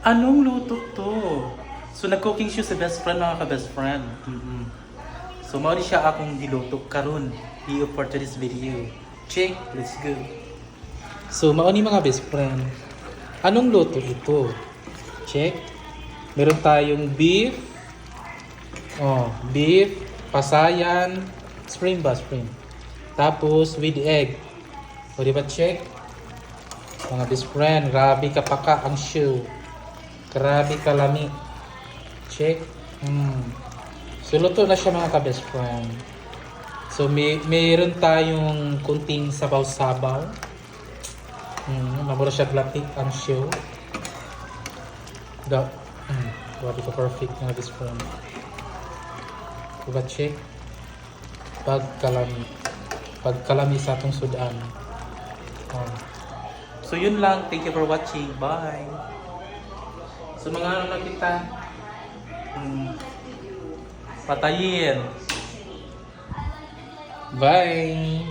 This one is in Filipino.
Anong luto to? So, nag-cooking siya sa best friend, mga ka-best friend. So, mao ni siya akong giluto karon for today's video. Check, let's go. So, mao ni mga best friend. Anong luto ito? Check. Meron tayong beef. Beef, pasayan, spring ba? Spring. Tapos, with egg. O, di ba check? Mga best friend, grabe kapaka ang show. Grabe kalami. Check. So, luto na siya mga ka-best friend. So, mayroon tayong kunting sabaw-sabaw. Mabura siya glatik ang show. Grabe ka perfect mga best friend. Diba check? Pagkalami sa atong sudan. So yun lang. Thank you for watching. Bye. So mga ano na kita. Patayin. Bye.